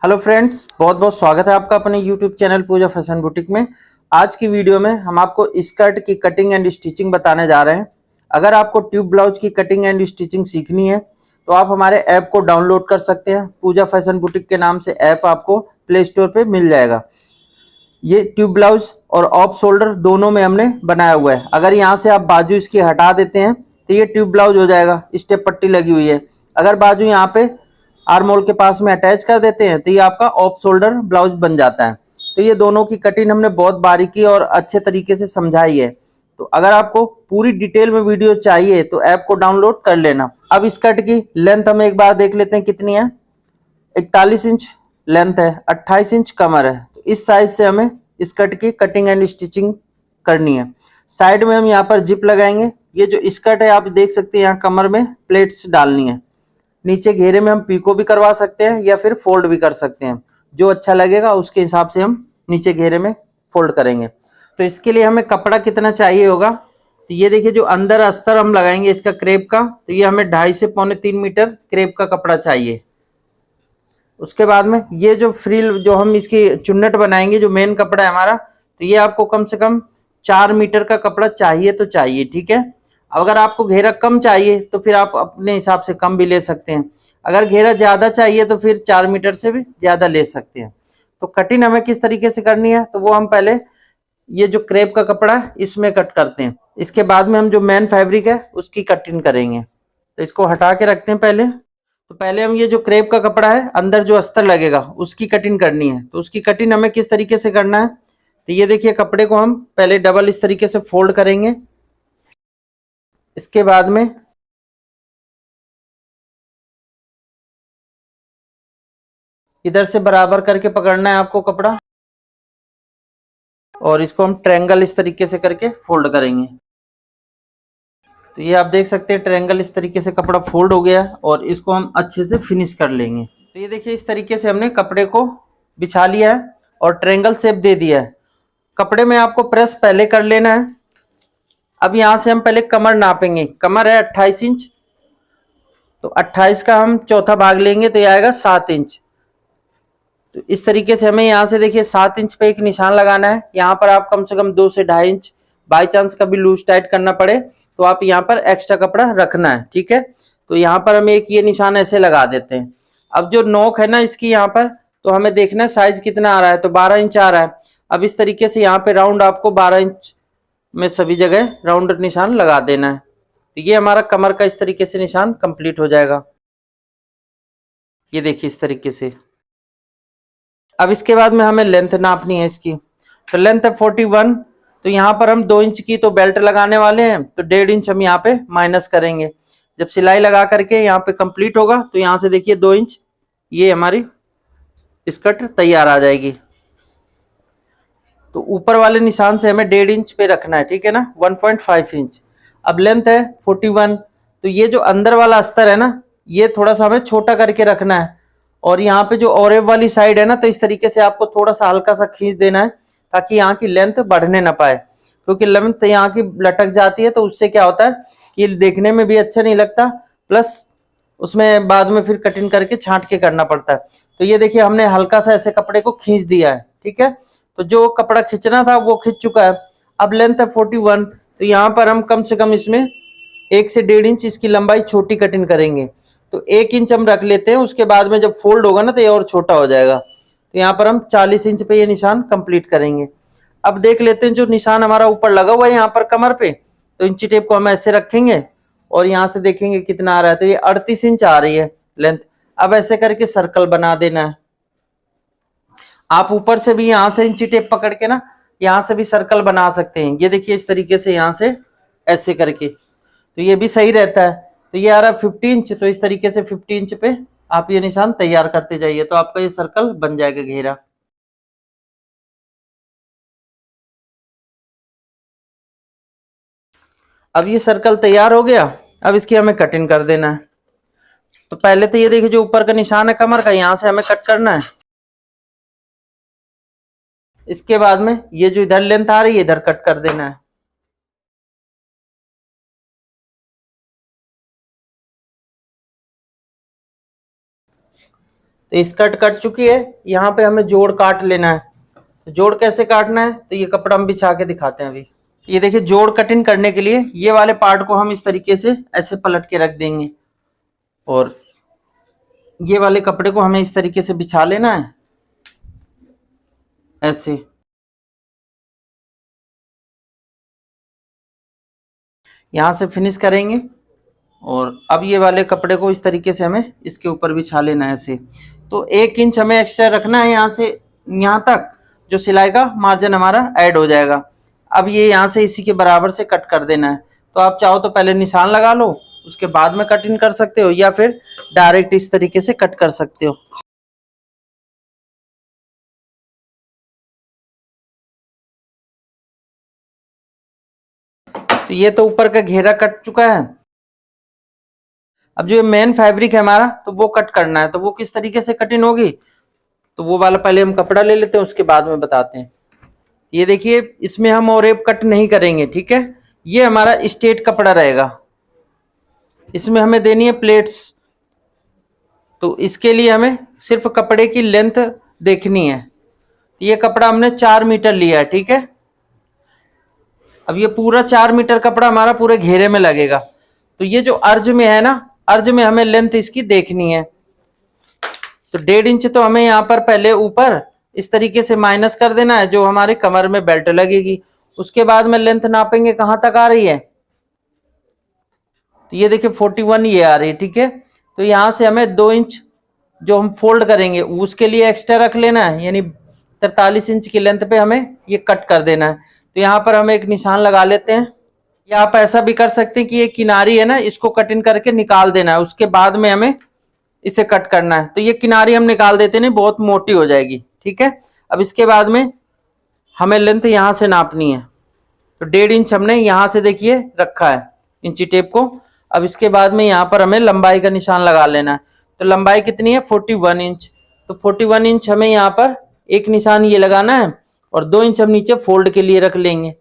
Hello friends, बहुत बहुत स्वागत है आपका अपने यूट्यूब चैनल पूजा फैशन बुटीक में। आज की वीडियो में हम आपको स्कर्ट की कटिंग एंड स्टिचिंग बताने जा रहे हैं। अगर आपको ट्यूब ब्लाउज की कटिंग एंड स्टिचिंग सीखनी है तो आप हमारे ऐप को डाउनलोड कर सकते हैं। पूजा फैशन बुटीक के नाम से ऐप आपको प्ले स्टोर पर मिल जाएगा। ये ट्यूब ब्लाउज और ऑफ शोल्डर दोनों में हमने बनाया हुआ है। अगर यहाँ से आप बाजू इसकी हटा देते हैं तो ये ट्यूब ब्लाउज हो जाएगा, स्टेप पट्टी लगी हुई है। अगर बाजू यहाँ पे आर्म होल के पास में अटैच कर देते हैं तो ये आपका ऑफ शोल्डर ब्लाउज बन जाता है। तो ये दोनों की कटिंग हमने बहुत बारीकी और अच्छे तरीके से समझाई है। तो अगर आपको पूरी डिटेल में वीडियो चाहिए तो ऐप को डाउनलोड कर लेना। अब इस कट की लेंथ हम एक बार देख लेते हैं कितनी है। 41 इंच लेंथ है, 28 इंच कमर है। तो इस साइज से हमें इस कट की कटिंग एंड स्टिचिंग करनी है। साइड में हम यहाँ पर जिप लगाएंगे। ये जो स्कर्ट है आप देख सकते हैं, यहाँ कमर में प्लेट्स डालनी है। नीचे घेरे में हम पीको भी करवा सकते हैं या फिर फोल्ड भी कर सकते हैं, जो अच्छा लगेगा उसके हिसाब से हम नीचे घेरे में फोल्ड करेंगे। तो इसके लिए हमें कपड़ा कितना चाहिए होगा, तो ये देखिए जो अंदर अस्तर हम लगाएंगे इसका क्रेप का, तो ये हमें 2.5 से 3.25 मीटर क्रेप का कपड़ा चाहिए। उसके बाद में ये जो फ्रिल जो हम इसकी चुन्नट बनाएंगे, जो मेन कपड़ा है हमारा, तो ये आपको कम से कम 4 मीटर का कपड़ा चाहिए तो चाहिए, ठीक है। अगर आपको घेरा कम चाहिए तो फिर आप अपने हिसाब से कम भी ले सकते हैं। अगर घेरा ज़्यादा चाहिए तो फिर 4 मीटर से भी ज़्यादा ले सकते हैं। तो कटिंग हमें किस तरीके से करनी है, तो वो हम पहले ये जो क्रेप का कपड़ा है इसमें कट करते हैं। इसके बाद में हम जो मेन फैब्रिक है उसकी कटिंग करेंगे। तो इसको हटा के रखते हैं पहले। तो पहले हम ये जो क्रेप का कपड़ा है अंदर जो अस्तर लगेगा उसकी कटिंग करनी है। तो उसकी कटिंग हमें किस तरीके से करना है, तो ये देखिए कपड़े को हम पहले डबल इस तरीके से फोल्ड करेंगे। इसके बाद में इधर से बराबर करके पकड़ना है आपको कपड़ा, और इसको हम ट्रायंगल इस तरीके से करके फोल्ड करेंगे। तो ये आप देख सकते हैं ट्रायंगल इस तरीके से कपड़ा फोल्ड हो गया, और इसको हम अच्छे से फिनिश कर लेंगे। तो ये देखिए इस तरीके से हमने कपड़े को बिछा लिया है और ट्रायंगल शेप दे दिया है। कपड़े में आपको प्रेस पहले कर लेना है। अब यहाँ से हम पहले कमर नापेंगे। कमर है 28 इंच, तो 28 का हम चौथा भाग लेंगे तो ये आएगा 7 इंच। तो इस तरीके से हमें यहाँ से देखिए 7 इंच पे एक निशान लगाना है। यहाँ पर आप कम से कम 2 से 2.5 इंच, बाई चांस कभी लूज टाइट करना पड़े तो आप यहाँ पर एक्स्ट्रा कपड़ा रखना है, ठीक है। तो यहाँ पर हम एक ये निशान ऐसे लगा देते हैं। अब जो नोक है ना इसकी यहाँ पर, तो हमें देखना है साइज कितना आ रहा है, तो 12 इंच आ रहा है। अब इस तरीके से यहाँ पे राउंड आपको 12 इंच में सभी जगह राउंड निशान लगा देना है। तो ये हमारा कमर का इस तरीके से निशान कंप्लीट हो जाएगा। ये देखिए इस तरीके से। अब इसके बाद में हमें लेंथ नापनी है इसकी। तो लेंथ है 41। तो यहाँ पर हम 2 इंच की तो बेल्ट लगाने वाले हैं, तो 1.5 इंच हम यहाँ पे माइनस करेंगे। जब सिलाई लगा करके यहाँ पे कंप्लीट होगा तो यहाँ से देखिए 2 इंच ये हमारी स्कर्ट तैयार आ जाएगी। तो ऊपर वाले निशान से हमें 1.5 इंच पे रखना है, ठीक है ना, 1.5 इंच। अब लेंथ है 41। तो ये जो अंदर वाला अस्तर है ना, ये थोड़ा सा हमें छोटा करके रखना है। और यहाँ पे जो ओरेव वाली साइड है ना, तो इस तरीके से आपको थोड़ा सा हल्का सा खींच देना है, ताकि यहाँ की लेंथ बढ़ने ना पाए। क्योंकि लेंथ यहाँ की लटक जाती है तो उससे क्या होता है कि देखने में भी अच्छा नहीं लगता, प्लस उसमें बाद में फिर कटिंग करके छांट के करना पड़ता है। तो ये देखिए हमने हल्का सा ऐसे कपड़े को खींच दिया है, ठीक है। तो जो कपड़ा खींचना था वो खींच चुका है। अब लेंथ है 41। तो यहाँ पर हम कम से कम इसमें 1 से 1.5 इंच इसकी लंबाई छोटी कटिंग करेंगे। तो 1 इंच हम रख लेते हैं, उसके बाद में जब फोल्ड होगा ना तो ये और छोटा हो जाएगा। तो यहाँ पर हम 40 इंच पे ये निशान कंप्लीट करेंगे। अब देख लेते हैं जो निशान हमारा ऊपर लगा हुआ है यहाँ पर कमर पे, तो इंची टेप को हम ऐसे रखेंगे और यहाँ से देखेंगे कितना आ रहा है, तो ये 38 इंच आ रही है लेंथ। अब ऐसे करके सर्कल बना देना है। आप ऊपर से भी यहाँ से इंची टेप पकड़ के ना यहाँ से भी सर्कल बना सकते हैं। ये देखिए इस तरीके से यहाँ से ऐसे करके, तो ये भी सही रहता है। तो ये आ रहा है 50 इंच, तो इस तरीके से 50 इंच पे आप ये निशान तैयार करते जाइए, तो आपका ये सर्कल बन जाएगा घेरा। अब ये सर्कल तैयार हो गया। अब इसकी हमें कटिंग कर देना है। तो पहले तो ये देखिए जो ऊपर का निशान है कमर का, यहाँ से हमें कट करना है। इसके बाद में ये जो इधर लेंथ आ रही है इधर कट कर देना है। तो तो स्कर्ट कट चुकी है, यहाँ पे हमें जोड़ काट लेना है। तो जोड़ कैसे काटना है, तो ये कपड़ा हम बिछा के दिखाते हैं अभी। ये देखिए, जोड़ कटिंग करने के लिए ये वाले पार्ट को हम इस तरीके से ऐसे पलट के रख देंगे और ये वाले कपड़े को हमें इस तरीके से बिछा लेना है ऐसे। यहां से फिनिश करेंगे और अब ये वाले कपड़े को इस तरीके से हमें इसके ऊपर बिछा लेना है ऐसे। तो 1 इंच हमें एक्स्ट्रा रखना है यहाँ से यहाँ तक, जो सिलाई का मार्जिन हमारा ऐड हो जाएगा। अब ये यहाँ से इसी के बराबर से कट कर देना है। तो आप चाहो तो पहले निशान लगा लो, उसके बाद में कटिंग कर सकते हो, या फिर डायरेक्ट इस तरीके से कट कर सकते हो। तो ये तो ऊपर का घेरा कट चुका है। अब जो मेन फैब्रिक है हमारा, तो वो कट करना है। तो वो किस तरीके से कटिंग होगी, तो वो वाला पहले हम कपड़ा ले लेते हैं, उसके बाद में बताते हैं। ये देखिए, इसमें हम और एक कट नहीं करेंगे, ठीक है। ये हमारा स्ट्रेट कपड़ा रहेगा, इसमें हमें देनी है प्लेट्स। तो इसके लिए हमें सिर्फ कपड़े की लेंथ देखनी है। तो ये कपड़ा हमने 4 मीटर लिया है, ठीक है। अब ये पूरा 4 मीटर कपड़ा हमारा पूरे घेरे में लगेगा। तो ये जो अर्ज में है ना, अर्ज में हमें लेंथ इसकी देखनी है। तो 1.5 इंच तो हमें यहाँ पर पहले ऊपर इस तरीके से माइनस कर देना है, जो हमारे कमर में बेल्ट लगेगी। उसके बाद में लेंथ नापेंगे कहां तक आ रही है। तो ये देखिए 41 ये आ रही है, ठीक है। तो यहां से हमें 2 इंच जो हम फोल्ड करेंगे उसके लिए एक्स्ट्रा रख लेना है, यानी 43 इंच की लेंथ पे हमें ये कट कर देना है। तो यहाँ पर हम एक निशान लगा लेते हैं, या आप ऐसा भी कर सकते हैं कि ये किनारी है ना, इसको कटिंग करके निकाल देना है, उसके बाद में हमें इसे कट करना है। तो ये किनारी हम निकाल देते नहीं, बहुत मोटी हो जाएगी, ठीक है। अब इसके बाद में हमें लेंथ यहां से नापनी है। तो 1.5 इंच हमने यहां से देखिए रखा है इंची टेप को। अब इसके बाद में यहाँ पर हमें लंबाई का निशान लगा लेना है। तो लंबाई कितनी है, 41 इंच। तो 41 इंच हमें यहाँ पर एक निशान ये लगाना है और 2 इंच हम नीचे फोल्ड के लिए रख लेंगे।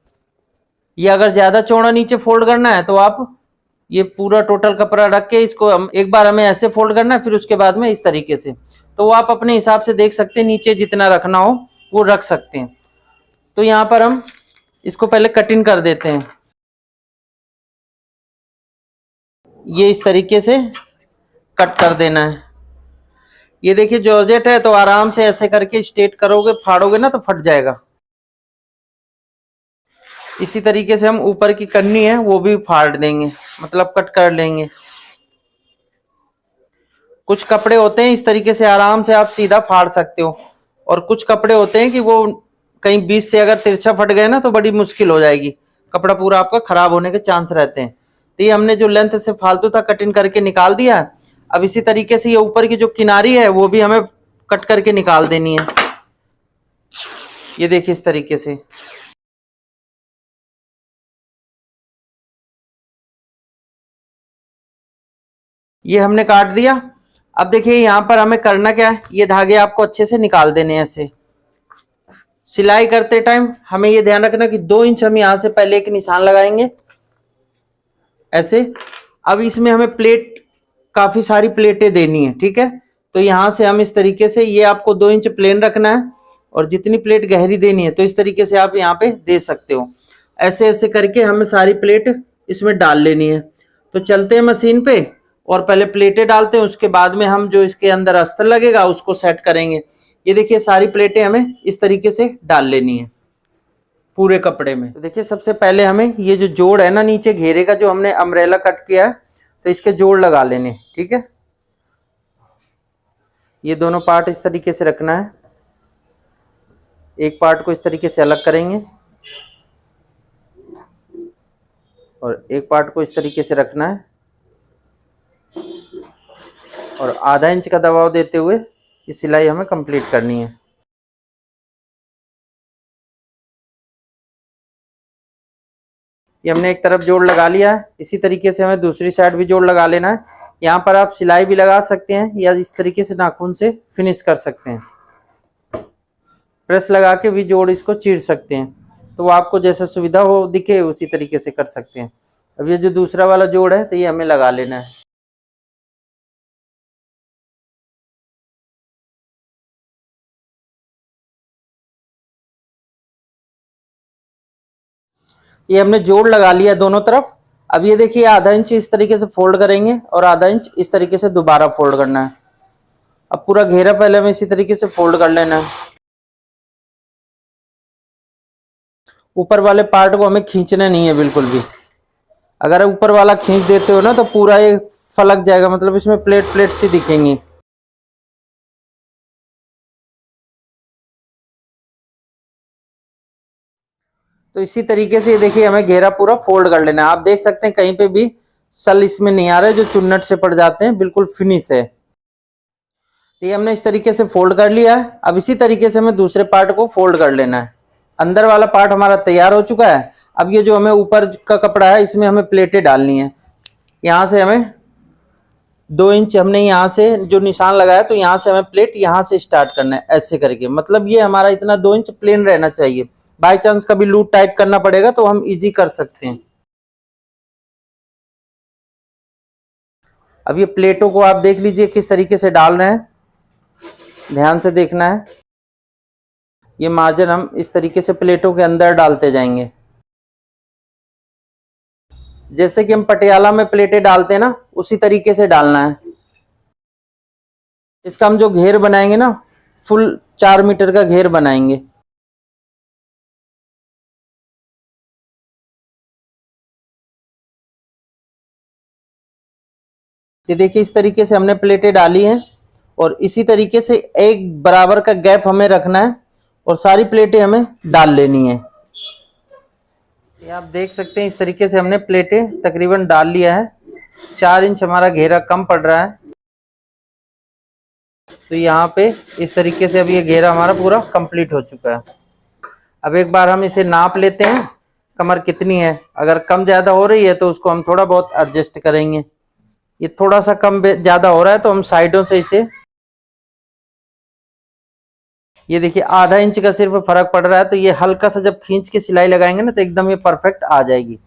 ये अगर ज्यादा चौड़ा नीचे फोल्ड करना है तो आप ये पूरा टोटल कपड़ा रख के इसको हम एक बार हमें ऐसे फोल्ड करना है, फिर उसके बाद में इस तरीके से। तो वो आप अपने हिसाब से देख सकते हैं, नीचे जितना रखना हो वो रख सकते हैं। तो यहाँ पर हम इसको पहले कटिंग कर देते हैं। ये इस तरीके से कट कर देना है। ये देखिए जॉर्जेट है, तो आराम से ऐसे करके स्ट्रेट करोगे, फाड़ोगे ना तो फट जाएगा। इसी तरीके से हम ऊपर की कन्नी है वो भी फाड़ देंगे, मतलब कट कर लेंगे। कुछ कपड़े होते हैं इस तरीके से आराम से आप सीधा फाड़ सकते हो, और कुछ कपड़े होते हैं कि वो कहीं बीच से अगर तिरछा फट गए ना तो बड़ी मुश्किल हो जाएगी, कपड़ा पूरा आपका खराब होने के चांस रहते हैं। तो ये हमने जो लेंथ से फालतू था कटिंग करके निकाल दिया। अब इसी तरीके से ये ऊपर की जो किनारी है वो भी हमें कट करके निकाल देनी है। ये देखिए इस तरीके से। ये हमने काट दिया। अब देखिए यहाँ पर हमें करना क्या है, ये धागे आपको अच्छे से निकाल देने ऐसे। सिलाई करते टाइम हमें ये ध्यान रखना कि 2 इंच हम यहाँ से पहले एक निशान लगाएंगे ऐसे। अब इसमें हमें प्लेट, काफी सारी प्लेटें देनी है, ठीक है। तो यहाँ से हम इस तरीके से, ये आपको 2 इंच प्लेन रखना है और जितनी प्लेट गहरी देनी है तो इस तरीके से आप यहाँ पे दे सकते हो। ऐसे ऐसे करके हमें सारी प्लेट इसमें डाल लेनी है। तो चलते हैं मशीन पे और पहले प्लेटें डालते हैं, उसके बाद में हम जो इसके अंदर अस्तर लगेगा उसको सेट करेंगे। ये देखिए सारी प्लेटें हमें इस तरीके से डाल लेनी है पूरे कपड़े में। तो देखिए सबसे पहले हमें ये जो जोड़ है ना नीचे घेरे का, जो हमने अम्ब्रेला कट किया है, तो इसके जोड़ लगा लेने, ठीक है। ये दोनों पार्ट इस तरीके से रखना है, एक पार्ट को इस तरीके से अलग करेंगे और एक पार्ट को इस तरीके से रखना है और आधा इंच का दबाव देते हुए ये सिलाई हमें कंप्लीट करनी है। ये हमने एक तरफ जोड़ लगा लिया है, इसी तरीके से हमें दूसरी साइड भी जोड़ लगा लेना है। यहाँ पर आप सिलाई भी लगा सकते हैं या इस तरीके से नाखून से फिनिश कर सकते हैं, प्रेस लगा के भी जोड़ इसको चीर सकते हैं। तो वो आपको जैसा सुविधा हो दिखे उसी तरीके से कर सकते हैं। अब ये जो दूसरा वाला जोड़ है तो ये हमें लगा लेना है। ये हमने जोड़ लगा लिया दोनों तरफ। अब ये देखिए आधा इंच इस तरीके से फोल्ड करेंगे और आधा इंच इस तरीके से दोबारा फोल्ड करना है। अब पूरा घेरा पहले हमें इसी तरीके से फोल्ड कर लेना है। ऊपर वाले पार्ट को हमें खींचना नहीं है बिल्कुल भी। अगर ऊपर वाला खींच देते हो ना तो पूरा ये फलक जाएगा, मतलब इसमें प्लेट प्लेट सी दिखेंगी। तो इसी तरीके से ये देखिए हमें घेरा पूरा फोल्ड कर लेना है। आप देख सकते हैं कहीं पे भी सल इसमें नहीं आ रहे जो चुन्नट से पड़ जाते हैं, बिल्कुल फिनिश है। तो ये हमने इस तरीके से फोल्ड कर लिया है। अब इसी तरीके से हमें दूसरे पार्ट को फोल्ड कर लेना है। अंदर वाला पार्ट हमारा तैयार हो चुका है। अब ये जो हमें ऊपर का कपड़ा है इसमें हमें प्लेटें डालनी है। यहाँ से हमें 2 इंच हमने यहाँ से जो निशान लगाया, तो यहाँ से हमें प्लेट यहाँ से स्टार्ट करना है ऐसे करके। मतलब ये हमारा इतना 2 इंच प्लेन रहना चाहिए। बाई चांस कभी लूट टाइट करना पड़ेगा तो हम इजी कर सकते हैं। अब ये प्लेटों को आप देख लीजिए किस तरीके से डाल रहे हैं, ध्यान से देखना है। ये मार्जिन हम इस तरीके से प्लेटों के अंदर डालते जाएंगे, जैसे कि हम पटियाला में प्लेटें डालते हैं ना, उसी तरीके से डालना है। इसका हम जो घेर बनाएंगे ना, फुल 4 मीटर का घेर बनाएंगे। ये देखिए इस तरीके से हमने प्लेटें डाली हैं और इसी तरीके से एक बराबर का गैप हमें रखना है और सारी प्लेटें हमें डाल लेनी है। ये आप देख सकते हैं इस तरीके से हमने प्लेटें तकरीबन डाल लिया है। 4 इंच हमारा घेरा कम पड़ रहा है, तो यहाँ पे इस तरीके से अब ये घेरा हमारा पूरा कंप्लीट हो चुका है। अब एक बार हम इसे नाप लेते हैं कमर कितनी है। अगर कम ज़्यादा हो रही है तो उसको हम थोड़ा बहुत एडजस्ट करेंगे। ये थोड़ा सा कम ज़्यादा हो रहा है तो हम साइडों से इसे, ये देखिए आधा इंच का सिर्फ फर्क पड़ रहा है, तो ये हल्का सा जब खींच के सिलाई लगाएंगे ना तो एकदम ये परफेक्ट आ जाएगी।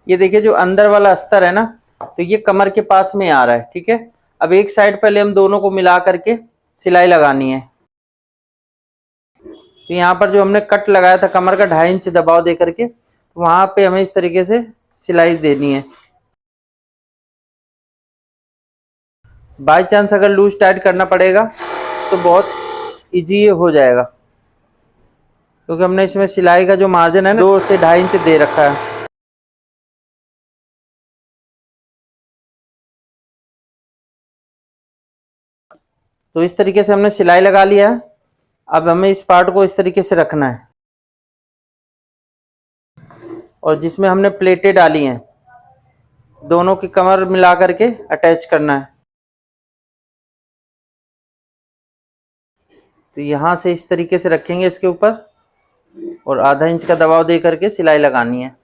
ये देखिए जो अंदर वाला अस्तर है ना, तो ये कमर के पास में आ रहा है, ठीक है। अब एक साइड पहले हम दोनों को मिला करके सिलाई लगानी है। तो यहाँ पर जो हमने कट लगाया था कमर का 2.5 इंच दबाव दे करके, तो वहां पे हमें इस तरीके से सिलाई देनी है। बाई चांस अगर लूज टाइट करना पड़ेगा तो बहुत इजी हो जाएगा, क्योंकि हमने इसमें सिलाई का जो मार्जिन है ना 2 से 2.5 इंच दे रखा है। तो इस तरीके से हमने सिलाई लगा लिया है। अब हमें इस पार्ट को इस तरीके से रखना है और जिसमें हमने प्लेटें डाली हैं दोनों की कमर मिला करके अटैच करना है। तो यहाँ से इस तरीके से रखेंगे इसके ऊपर और आधा इंच का दबाव दे करके सिलाई लगानी है।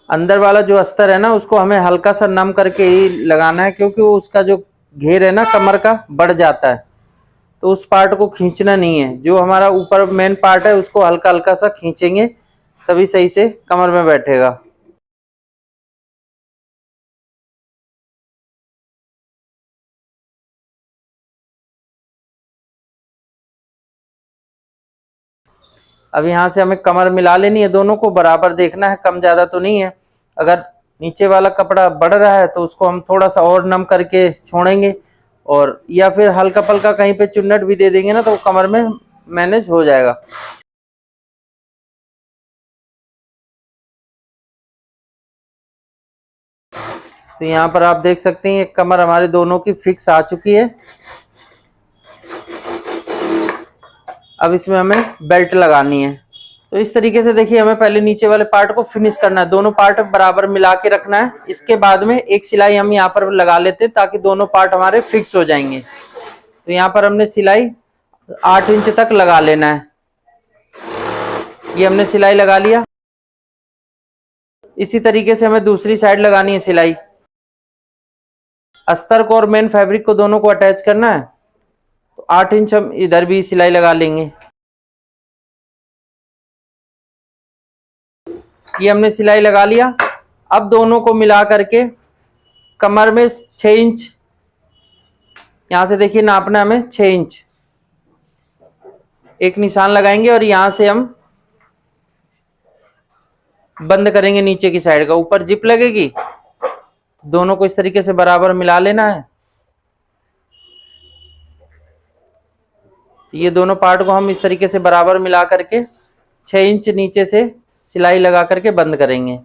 अंदर वाला जो अस्तर है ना उसको हमें हल्का सा नम करके ही लगाना है, क्योंकि उसका जो घेर है ना कमर का बढ़ जाता है, तो उस पार्ट को खींचना नहीं है। जो हमारा ऊपर मेन पार्ट है उसको हल्का हल्का सा खींचेंगे तभी सही से कमर में बैठेगा। अब यहाँ से हमें कमर मिला लेनी है, दोनों को बराबर देखना है, कम ज्यादा तो नहीं है। अगर नीचे वाला कपड़ा बढ़ रहा है तो उसको हम थोड़ा सा और नम करके छोड़ेंगे, और या फिर हल्का पल्का कहीं पे चुन्नट भी दे देंगे ना तो वो कमर में मैनेज हो जाएगा। तो यहाँ पर आप देख सकते हैं ये कमर हमारे दोनों की फिक्स आ चुकी है। अब इसमें हमें बेल्ट लगानी है। तो इस तरीके से देखिए हमें पहले नीचे वाले पार्ट को फिनिश करना है, दोनों पार्ट बराबर मिला के रखना है। इसके बाद में एक सिलाई हम यहाँ पर लगा लेते हैं ताकि दोनों पार्ट हमारे फिक्स हो जाएंगे। तो यहाँ पर हमने सिलाई 8 इंच तक लगा लेना है। ये हमने सिलाई लगा लिया। इसी तरीके से हमें दूसरी साइड लगानी है सिलाई। अस्तर को और मेन फैब्रिक को दोनों को अटैच करना है, तो 8 इंच हम इधर भी सिलाई लगा लेंगे। ये हमने सिलाई लगा लिया। अब दोनों को मिला करके कमर में 6 इंच यहाँ से देखिए नापना हमें 6 इंच, एक निशान लगाएंगे और यहां से हम बंद करेंगे नीचे की साइड का। ऊपर जिप लगेगी, दोनों को इस तरीके से बराबर मिला लेना है। ये दोनों पार्ट को हम इस तरीके से बराबर मिला करके 6 इंच नीचे से सिलाई लगा करके बंद करेंगे।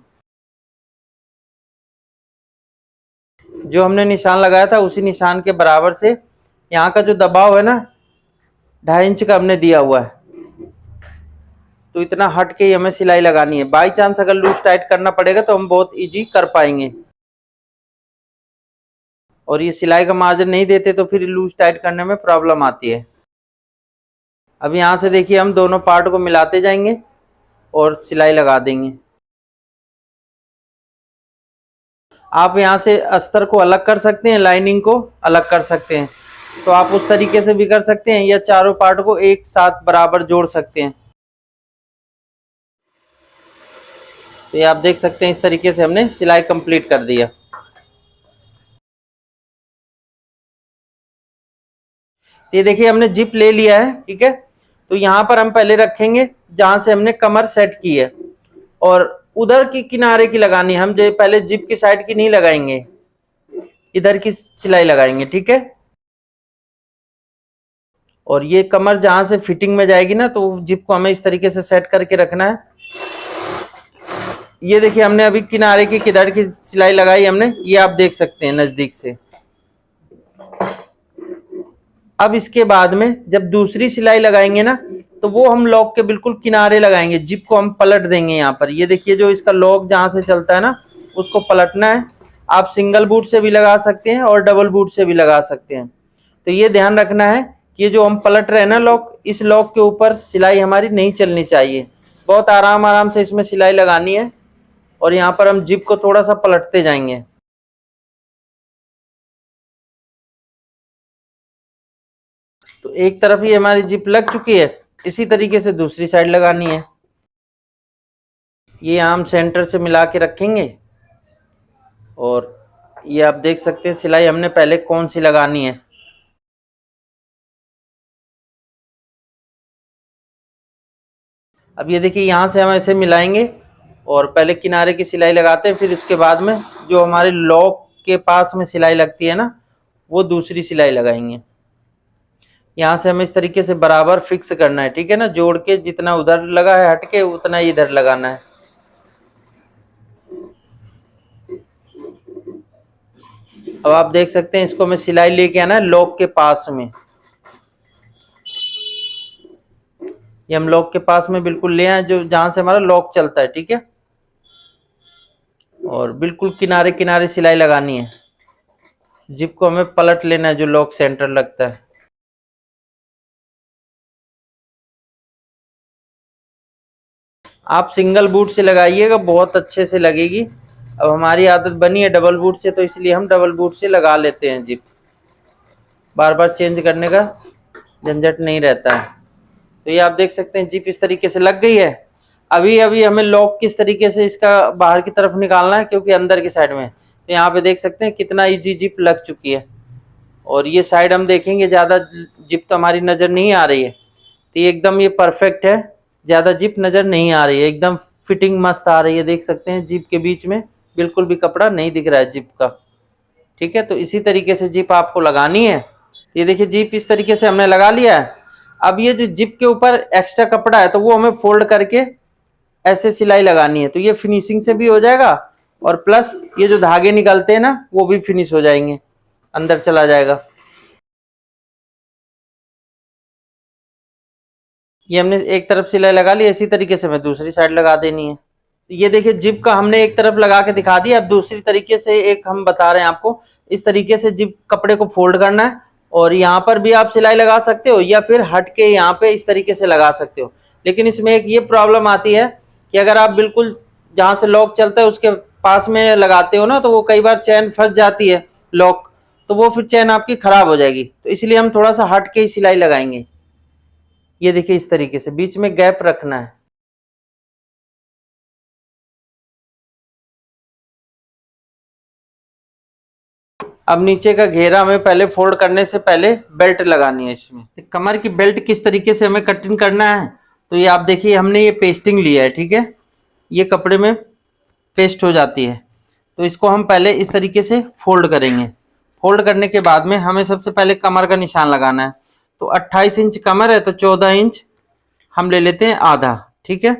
जो हमने निशान लगाया था उसी निशान के बराबर से यहाँ का जो दबाव है ना 2.5 इंच का हमने दिया हुआ है, तो इतना हट के ही हमें सिलाई लगानी है। बाई चांस अगर लूज टाइट करना पड़ेगा तो हम बहुत इजी कर पाएंगे, और ये सिलाई का मार्जिन नहीं देते तो फिर लूज टाइट करने में प्रॉब्लम आती है। अब यहाँ से देखिए हम दोनों पार्ट को मिलाते जाएंगे और सिलाई लगा देंगे। आप यहाँ से अस्तर को अलग कर सकते हैं, लाइनिंग को अलग कर सकते हैं, तो आप उस तरीके से भी कर सकते हैं, या चारों पार्ट को एक साथ बराबर जोड़ सकते हैं। तो ये आप देख सकते हैं इस तरीके से हमने सिलाई कंप्लीट कर दिया। ये देखिए हमने जिप ले लिया है, ठीक है। तो यहाँ पर हम पहले रखेंगे जहां से हमने कमर सेट की है, और उधर की किनारे की लगानी है। हम जो पहले जिप की साइड की नहीं लगाएंगे, इधर की सिलाई लगाएंगे, ठीक है। और ये कमर जहां से फिटिंग में जाएगी ना, तो जिप को हमें इस तरीके से सेट करके रखना है। ये देखिए हमने अभी किनारे की किधर की सिलाई लगाई हमने, ये आप देख सकते हैं नजदीक से। अब इसके बाद में जब दूसरी सिलाई लगाएंगे ना, तो वो हम लॉक के बिल्कुल किनारे लगाएंगे। जिप को हम पलट देंगे यहाँ पर। ये देखिए जो इसका लॉक जहां से चलता है ना, उसको पलटना है। आप सिंगल बूट से भी लगा सकते हैं और डबल बूट से भी लगा सकते हैं। तो ये ध्यान रखना है कि ये जो हम पलट रहे हैं ना लॉक, इस लॉक के ऊपर सिलाई हमारी नहीं चलनी चाहिए। बहुत आराम आराम से इसमें सिलाई लगानी है, और यहाँ पर हम जिप को थोड़ा सा पलटते जाएंगे। तो एक तरफ ही हमारी जिप लग चुकी है, इसी तरीके से दूसरी साइड लगानी है। ये हम सेंटर से मिला के रखेंगे, और ये आप देख सकते हैं सिलाई हमने पहले कौन सी लगानी है। अब ये देखिए यहाँ से हम ऐसे मिलाएंगे और पहले किनारे की सिलाई लगाते हैं, फिर उसके बाद में जो हमारे लॉक के पास में सिलाई लगती है ना, वो दूसरी सिलाई लगाएंगे। यहाँ से हमें इस तरीके से बराबर फिक्स करना है, ठीक है ना। जोड़ के जितना उधर लगा है हटके, उतना इधर लगाना है। अब आप देख सकते हैं इसको मैं सिलाई लेके आना है लॉक के पास में। ये हम लॉक के पास में बिल्कुल ले आए, जो जहां से हमारा लॉक चलता है, ठीक है। और बिल्कुल किनारे किनारे सिलाई लगानी है। जिप को हमें पलट लेना है जो लॉक सेंटर लगता है। आप सिंगल बूट से लगाइएगा, बहुत अच्छे से लगेगी। अब हमारी आदत बनी है डबल बूट से, तो इसलिए हम डबल बूट से लगा लेते हैं जिप। बार बार चेंज करने का झंझट नहीं रहता है। तो ये आप देख सकते हैं जिप इस तरीके से लग गई है। अभी अभी हमें लॉक किस तरीके से इसका बाहर की तरफ निकालना है, क्योंकि अंदर की साइड में। तो यहाँ पे देख सकते हैं कितना इजी जिप लग चुकी है। और ये साइड हम देखेंगे, ज़्यादा जिप तो हमारी नज़र नहीं आ रही है, तो ये एकदम ये परफेक्ट है। ज़्यादा जिप नज़र नहीं आ रही है, एकदम फिटिंग मस्त आ रही है। देख सकते हैं जिप के बीच में बिल्कुल भी कपड़ा नहीं दिख रहा है जिप का, ठीक है। तो इसी तरीके से जिप आपको लगानी है। ये देखिए जिप इस तरीके से हमने लगा लिया है। अब ये जो जिप के ऊपर एक्स्ट्रा कपड़ा है, तो वो हमें फोल्ड करके ऐसे सिलाई लगानी है। तो ये फिनिशिंग से भी हो जाएगा, और प्लस ये जो धागे निकलते हैं ना, वो भी फिनिश हो जाएंगे, अंदर चला जाएगा। ये हमने एक तरफ सिलाई लगा ली, इसी तरीके से हमें दूसरी साइड लगा देनी है। ये देखिए जिप का हमने एक तरफ लगा के दिखा दिया। अब दूसरी तरीके से एक हम बता रहे हैं आपको। इस तरीके से जिप कपड़े को फोल्ड करना है, और यहाँ पर भी आप सिलाई लगा सकते हो, या फिर हट के यहाँ पे इस तरीके से लगा सकते हो। लेकिन इसमें एक ये प्रॉब्लम आती है कि अगर आप बिल्कुल जहाँ से लॉक चलता है उसके पास में लगाते हो ना, तो वो कई बार चैन फंस जाती है लॉक, तो वो फिर चैन आपकी खराब हो जाएगी। तो इसलिए हम थोड़ा सा हट के ही सिलाई लगाएंगे। ये देखिए इस तरीके से बीच में गैप रखना है। अब नीचे का घेरा हमें पहले फोल्ड करने से पहले बेल्ट लगानी है इसमें। तो कमर की बेल्ट किस तरीके से हमें कटिंग करना है, तो ये आप देखिए हमने ये पेस्टिंग लिया है, ठीक है, ये कपड़े में पेस्ट हो जाती है। तो इसको हम पहले इस तरीके से फोल्ड करेंगे। फोल्ड करने के बाद में हमें सबसे पहले कमर का निशान लगाना है। तो 28 इंच कमर है तो 14 इंच हम ले लेते हैं आधा, ठीक है।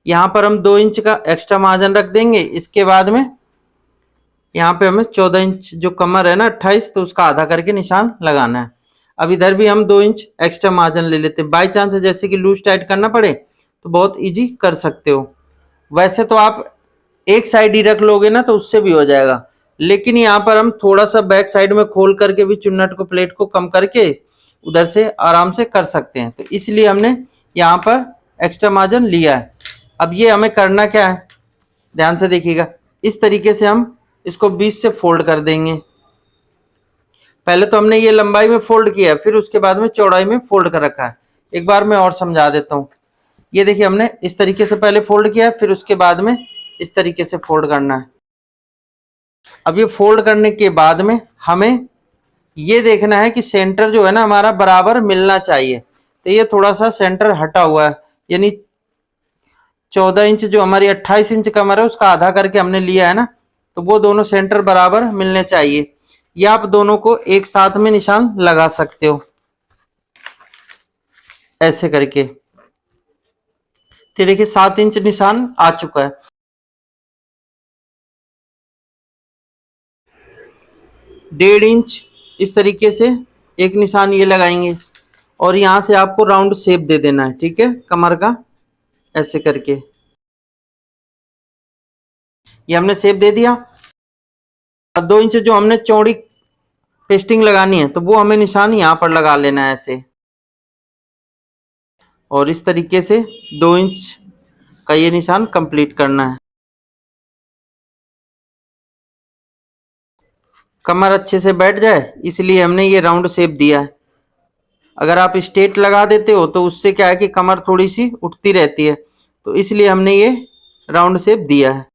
यहाँ पर हम 2 इंच का एक्स्ट्रा मार्जिन रख देंगे। इसके बाद में यहाँ पे हमें 14 इंच जो कमर है ना 28, तो उसका आधा करके निशान लगाना है। अब इधर भी हम 2 इंच एक्स्ट्रा मार्जिन ले लेते हैं। बाई चांस जैसे कि लूज टाइट करना पड़े तो बहुत इजी कर सकते हो। वैसे तो आप एक साइड ही रख लोगे ना तो उससे भी हो जाएगा, लेकिन यहाँ पर हम थोड़ा सा बैक साइड में खोल करके भी चुन्नट को प्लेट को कम करके उधर से आराम से कर सकते हैं। तो इसलिए हमने यहाँ पर एक्स्ट्रा मार्जिन लिया है। अब ये हमें करना क्या है, ध्यान से देखिएगा। इस तरीके से हम इसको 20 से फोल्ड कर देंगे। पहले तो हमने ये लंबाई में फोल्ड किया है, फिर उसके बाद में चौड़ाई में फोल्ड कर रखा है। एक बार मैं और समझा देता हूँ। ये देखिए हमने इस तरीके से पहले फोल्ड किया है, फिर उसके बाद में इस तरीके से फोल्ड करना है। अब ये फोल्ड करने के बाद में हमें ये देखना है कि सेंटर जो है ना हमारा बराबर मिलना चाहिए। तो ये थोड़ा सा सेंटर हटा हुआ है, यानी 14 इंच जो हमारी 28 इंच कमर है उसका आधा करके हमने लिया है ना, तो वो दोनों सेंटर बराबर मिलने चाहिए। या आप दोनों को एक साथ में निशान लगा सकते हो ऐसे करके। तो देखिए 7 इंच निशान आ चुका है। डेढ़ इंच इस तरीके से एक निशान ये लगाएंगे और यहां से आपको राउंड शेप दे देना है, ठीक है, कमर का ऐसे करके। ये हमने शेप दे दिया। 2 इंच जो हमने चौड़ी पेस्टिंग लगानी है तो वो हमें निशान यहाँ पर लगा लेना है ऐसे, और इस तरीके से 2 इंच का ये निशान कंप्लीट करना है। कमर अच्छे से बैठ जाए इसलिए हमने ये राउंड शेप दिया है। अगर आप स्ट्रेट लगा देते हो तो उससे क्या है कि कमर थोड़ी सी उठती रहती है, तो इसलिए हमने ये राउंड शेप दिया है।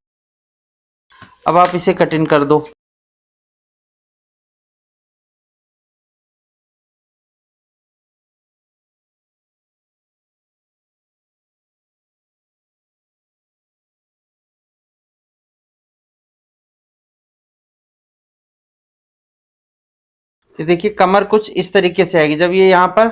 अब आप इसे कटिंग कर दो। तो देखिए कमर कुछ इस तरीके से आएगी। जब ये यहाँ पर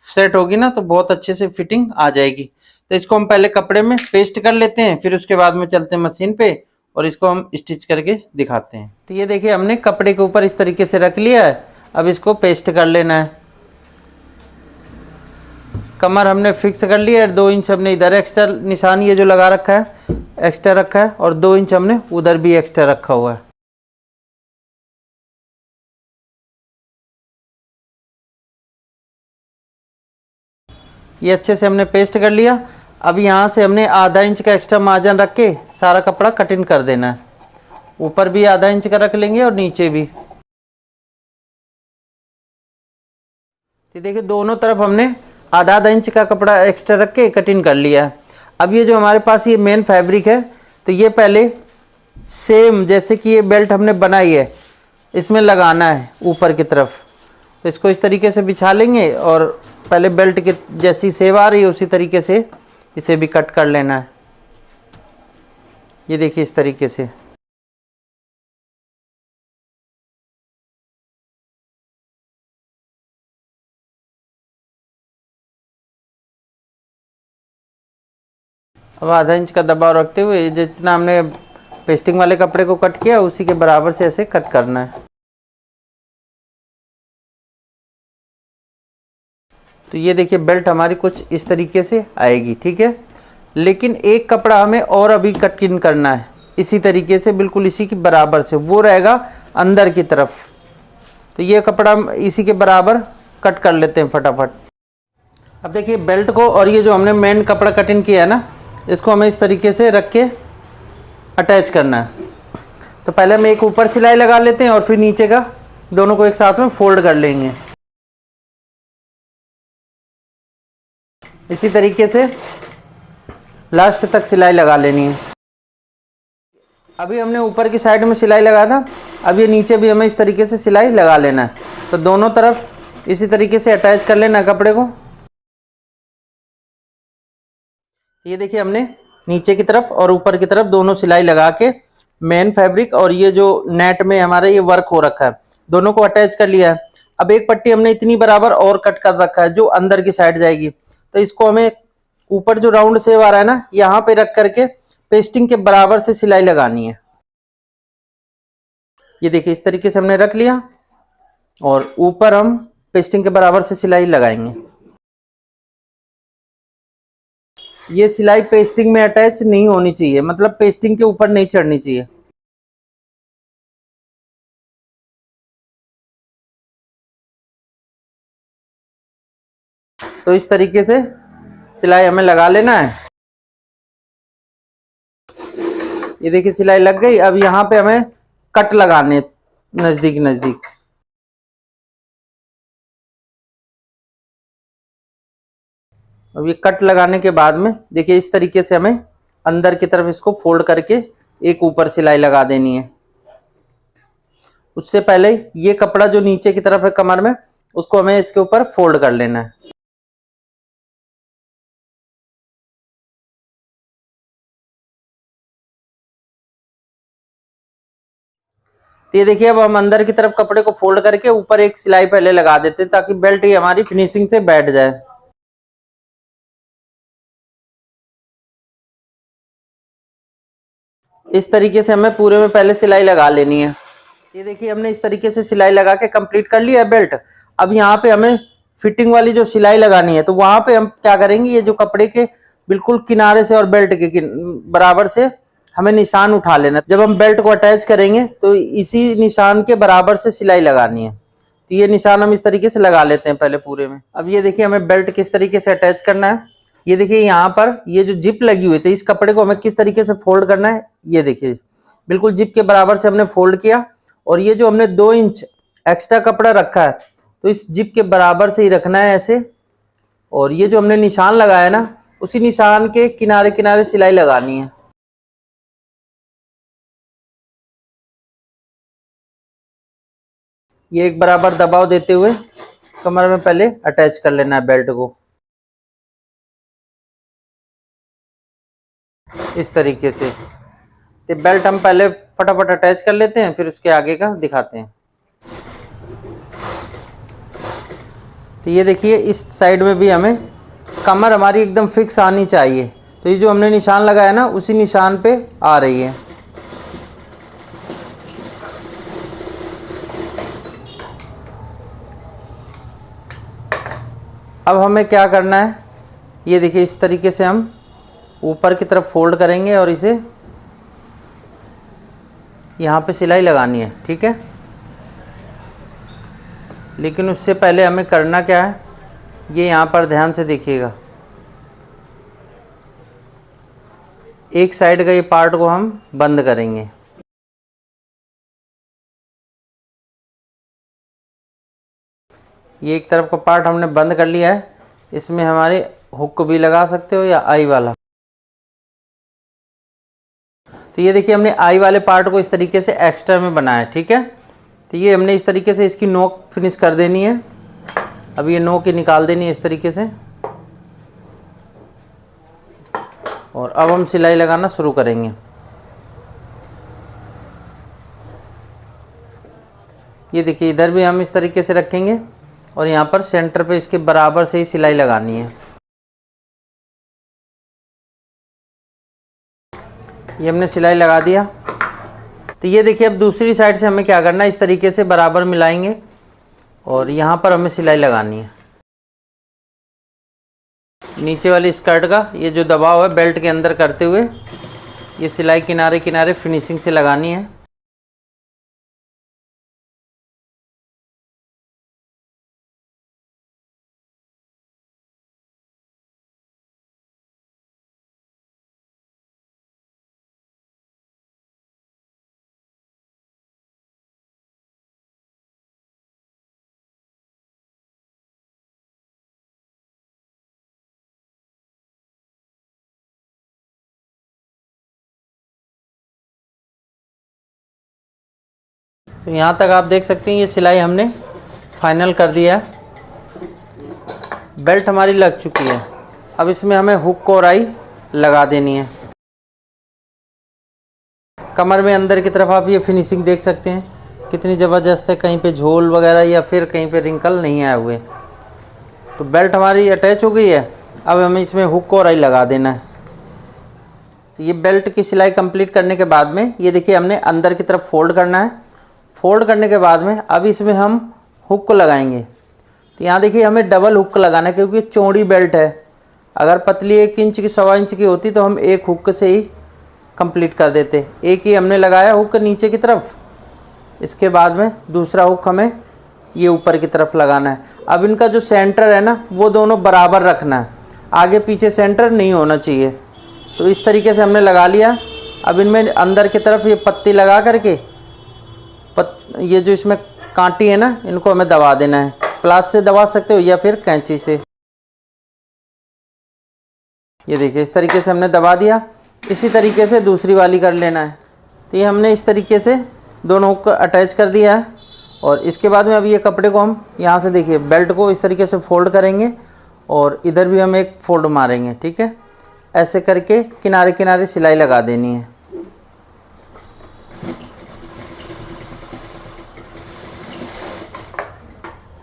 सेट होगी ना तो बहुत अच्छे से फिटिंग आ जाएगी। तो इसको हम पहले कपड़े में पेस्ट कर लेते हैं, फिर उसके बाद में चलते हैं मशीन पे और इसको हम स्टिच करके दिखाते हैं। तो ये देखिए हमने कपड़े के ऊपर इस तरीके से रख लिया है। अब इसको पेस्ट कर लेना है। कमर हमने फिक्स कर लिया है। 2 इंच हमने इधर एक्स्ट्रा निशान ये जो लगा रखा है एक्स्ट्रा रखा है, और 2 इंच हमने उधर भी एक्स्ट्रा रखा हुआ है। ये अच्छे से हमने पेस्ट कर लिया। अब यहाँ से हमने आधा इंच का एक्स्ट्रा मार्जिन रख के सारा कपड़ा कटिंग कर देना है। ऊपर भी आधा इंच का रख लेंगे और नीचे भी। तो देखिए दोनों तरफ हमने आधा आधा इंच का कपड़ा एक्स्ट्रा रख के कटिंग कर लिया है। अब ये जो हमारे पास ये मेन फैब्रिक है, तो ये पहले सेम जैसे कि ये बेल्ट हमने बनाई है इसमें लगाना है ऊपर की तरफ। तो इसको इस तरीके से बिछा लेंगे और पहले बेल्ट के जैसी सेव आ रही है उसी तरीके से इसे भी कट कर लेना है। ये देखिए इस तरीके से। अब आधा इंच का दबाव रखते हुए जितना हमने पेस्टिंग वाले कपड़े को कट किया उसी के बराबर से ऐसे कट करना है। तो ये देखिए बेल्ट हमारी कुछ इस तरीके से आएगी, ठीक है। लेकिन एक कपड़ा हमें और अभी कटिंग करना है इसी तरीके से, बिल्कुल इसी के बराबर से, वो रहेगा अंदर की तरफ। तो ये कपड़ा हम इसी के बराबर कट कर लेते हैं फटाफट। अब देखिए बेल्ट को और ये जो हमने मेन कपड़ा कटिंग किया है ना, इसको हमें इस तरीके से रख के अटैच करना है। तो पहले हम एक ऊपर सिलाई लगा लेते हैं और फिर नीचे का दोनों को एक साथ में फोल्ड कर लेंगे। इसी तरीके से लास्ट तक सिलाई लगा लेनी है। अभी हमने ऊपर की साइड में सिलाई लगाया था, अब ये नीचे भी हमें इस तरीके से सिलाई लगा लेना है। तो दोनों तरफ इसी तरीके से अटैच कर लेना है कपड़े को। ये देखिए हमने नीचे की तरफ और ऊपर की तरफ दोनों सिलाई लगा के मेन फैब्रिक और ये जो नेट में हमारा ये वर्क हो रखा है, दोनों को अटैच कर लिया है। अब एक पट्टी हमने इतनी बराबर और कट कर रखा है जो अंदर की साइड जाएगी, तो इसको हमें ऊपर जो राउंड सेव आ रहा है ना, यहाँ पे रख करके पेस्टिंग के बराबर से सिलाई लगानी है। ये देखिए इस तरीके से हमने रख लिया और ऊपर हम पेस्टिंग के बराबर से सिलाई लगाएंगे। ये सिलाई पेस्टिंग में अटैच नहीं होनी चाहिए, मतलब पेस्टिंग के ऊपर नहीं चढ़नी चाहिए। तो इस तरीके से सिलाई हमें लगा लेना है। ये देखिए सिलाई लग गई। अब यहाँ पे हमें कट लगाने नजदीक नजदीक। अब ये कट लगाने के बाद में देखिए इस तरीके से हमें अंदर की तरफ इसको फोल्ड करके एक ऊपर सिलाई लगा देनी है। उससे पहले ये कपड़ा जो नीचे की तरफ है कमर में, उसको हमें इसके ऊपर फोल्ड कर लेना है। तो ये देखिए अब हम अंदर की तरफ कपड़े को फोल्ड करके ऊपर एक सिलाई पहले लगा देते हैं ताकि बेल्ट ही हमारी फिनिशिंग से बैठ जाए। इस तरीके से हमें पूरे में पहले सिलाई लगा लेनी है। ये देखिए हमने इस तरीके से सिलाई लगा के कंप्लीट कर लिया है बेल्ट। अब यहाँ पे हमें फिटिंग वाली जो सिलाई लगानी है, तो वहां पे हम क्या करेंगे, ये जो कपड़े के बिल्कुल किनारे से और बेल्ट के बराबर से हमें निशान उठा लेना। जब हम बेल्ट को अटैच करेंगे तो इसी निशान के बराबर से सिलाई लगानी है। तो ये निशान हम इस तरीके से लगा लेते हैं पहले पूरे में। अब ये देखिए हमें बेल्ट किस तरीके से अटैच करना है। ये देखिए यहाँ पर ये जो जिप लगी हुई थी, इस कपड़े को हमें किस तरीके से फोल्ड करना है। ये देखिए बिल्कुल जिप के बराबर से हमने फोल्ड किया और ये जो हमने 2 इंच एक्स्ट्रा कपड़ा रखा है, तो इस जिप के बराबर से ही रखना है ऐसे। और ये जो हमने निशान लगाया ना, उसी निशान के किनारे किनारे सिलाई लगानी है। ये एक बराबर दबाव देते हुए कमर में पहले अटैच कर लेना है बेल्ट को इस तरीके से। तो बेल्ट हम पहले फटाफट अटैच कर लेते हैं, फिर उसके आगे का दिखाते हैं। तो ये देखिए इस साइड में भी हमें कमर हमारी एकदम फिक्स आनी चाहिए। तो ये जो हमने निशान लगाया ना, उसी निशान पे आ रही है। अब हमें क्या करना है, ये देखिए इस तरीके से हम ऊपर की तरफ फोल्ड करेंगे और इसे यहाँ पे सिलाई लगानी है, ठीक है। लेकिन उससे पहले हमें करना क्या है, ये यहाँ पर ध्यान से देखिएगा। एक साइड का ये पार्ट को हम बंद करेंगे। ये एक तरफ का पार्ट हमने बंद कर लिया है। इसमें हमारे हुक भी लगा सकते हो या आई वाला। तो ये देखिए हमने आई वाले पार्ट को इस तरीके से एक्स्ट्रा में बनाया है, ठीक है। तो ये हमने इस तरीके से इसकी नोक फिनिश कर देनी है। अब ये नोक ही निकाल देनी है इस तरीके से। और अब हम सिलाई लगाना शुरू करेंगे। ये देखिए इधर भी हम इस तरीके से रखेंगे और यहाँ पर सेंटर पे इसके बराबर से ही सिलाई लगानी है। ये हमने सिलाई लगा दिया। तो ये देखिए अब दूसरी साइड से हमें क्या करना है, इस तरीके से बराबर मिलाएंगे और यहाँ पर हमें सिलाई लगानी है। नीचे वाली स्कर्ट का ये जो दबाव है बेल्ट के अंदर करते हुए ये सिलाई किनारे किनारे फिनिशिंग से लगानी है। तो यहाँ तक आप देख सकते हैं ये सिलाई हमने फाइनल कर दिया है। बेल्ट हमारी लग चुकी है। अब इसमें हमें हुक और आई लगा देनी है। कमर में अंदर की तरफ आप ये फिनिशिंग देख सकते हैं कितनी ज़बरदस्त है, कहीं पे झोल वगैरह या फिर कहीं पे रिंकल नहीं आए हुए। तो बेल्ट हमारी अटैच हो गई है। अब हमें इसमें हुक और आई लगा देना है। तो ये बेल्ट की सिलाई कंप्लीट करने के बाद में ये देखिए हमने अंदर की तरफ फोल्ड करना है। फोल्ड करने के बाद में अब इसमें हम हुक को लगाएंगे। तो यहाँ देखिए हमें डबल हुक लगाना है क्योंकि चौड़ी बेल्ट है। अगर पतली 1 इंच की 1.25 इंच की होती तो हम एक हुक से ही कंप्लीट कर देते। एक ही हमने लगाया हुक नीचे की तरफ, इसके बाद में दूसरा हुक हमें ये ऊपर की तरफ लगाना है। अब इनका जो सेंटर है ना वो दोनों बराबर रखना है, आगे पीछे सेंटर नहीं होना चाहिए। तो इस तरीके से हमने लगा लिया। अब इनमें अंदर की तरफ ये पत्ती लगा करके ये जो इसमें कांटी है ना इनको हमें दबा देना है। प्लास से दबा सकते हो या फिर कैंची से। ये देखिए इस तरीके से हमने दबा दिया। इसी तरीके से दूसरी वाली कर लेना है। तो ये हमने इस तरीके से दोनों हुक अटैच कर दिया है। और इसके बाद में अभी ये कपड़े को हम यहाँ से देखिए बेल्ट को इस तरीके से फोल्ड करेंगे और इधर भी हम एक फोल्ड मारेंगे। ठीक है, ऐसे करके किनारे किनारे सिलाई लगा देनी है।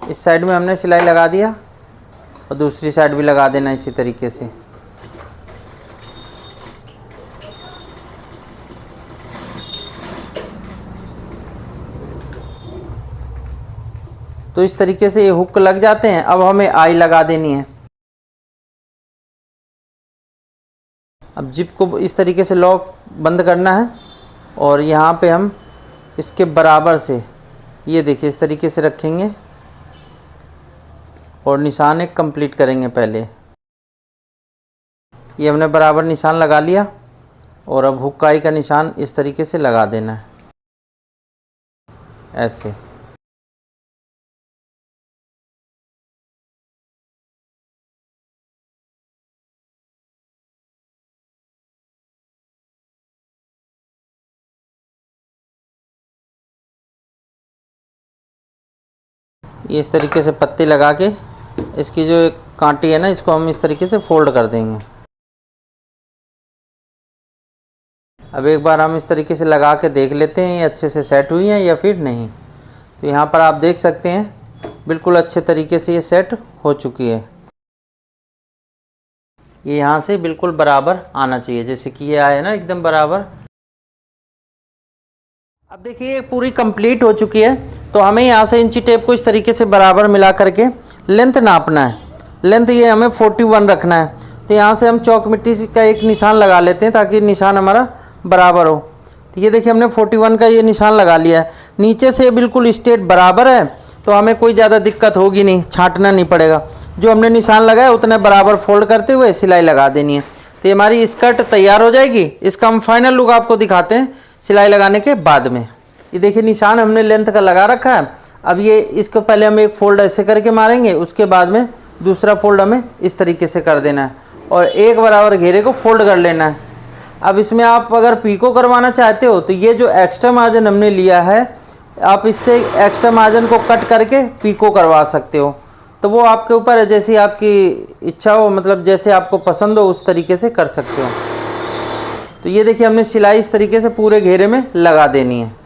इस साइड में हमने सिलाई लगा दिया और दूसरी साइड भी लगा देना इसी तरीके से। तो इस तरीके से ये हुक लग जाते हैं। अब हमें आई लगा देनी है। अब जिप को इस तरीके से लॉक बंद करना है और यहाँ पे हम इसके बराबर से ये देखिए इस तरीके से रखेंगे और निशान एक कंप्लीट करेंगे। पहले ये हमने बराबर निशान लगा लिया और अब हुक आई का निशान इस तरीके से लगा देना है ऐसे। ये इस तरीके से पत्ती लगा के इसकी जो एक कांटी है ना इसको हम इस तरीके से फोल्ड कर देंगे। अब एक बार हम इस तरीके से लगा के देख लेते हैं ये अच्छे से सेट हुई है या फिर नहीं। तो यहाँ पर आप देख सकते हैं बिल्कुल अच्छे तरीके से ये सेट हो चुकी है। ये यहाँ से बिल्कुल बराबर आना चाहिए जैसे कि ये आया ना एकदम बराबर। अब देखिए ये पूरी कंप्लीट हो चुकी है। तो हमें यहाँ से इंची टेप को इस तरीके से बराबर मिला करके लेंथ नापना है। लेंथ ये हमें 41 रखना है। तो यहाँ से हम चौक मिट्टी का एक निशान लगा लेते हैं ताकि निशान हमारा बराबर हो। तो ये देखिए हमने 41 का ये निशान लगा लिया है। नीचे से बिल्कुल स्ट्रेट बराबर है तो हमें कोई ज़्यादा दिक्कत होगी नहीं, छांटना नहीं पड़ेगा। जो हमने निशान लगाया उतने बराबर फोल्ड करते हुए सिलाई लगा देनी है। तो ये हमारी स्कर्ट तैयार हो जाएगी। इसका हम फाइनल लुक आपको दिखाते हैं सिलाई लगाने के बाद में। ये देखिए निशान हमने लेंथ का लगा रखा है। अब ये इसको पहले हम एक फोल्ड ऐसे करके मारेंगे, उसके बाद में दूसरा फोल्ड हमें इस तरीके से कर देना है और एक बराबर घेरे को फोल्ड कर लेना है। अब इसमें आप अगर पीको करवाना चाहते हो तो ये जो एक्स्ट्रा मार्जिन हमने लिया है आप इससे एक्स्ट्रा मार्जिन को कट करके पीको करवा सकते हो। तो वो आपके ऊपर है, जैसी आपकी इच्छा हो, मतलब जैसे आपको पसंद हो उस तरीके से कर सकते हो। तो ये देखिए हमने सिलाई इस तरीके से पूरे घेरे में लगा देनी है।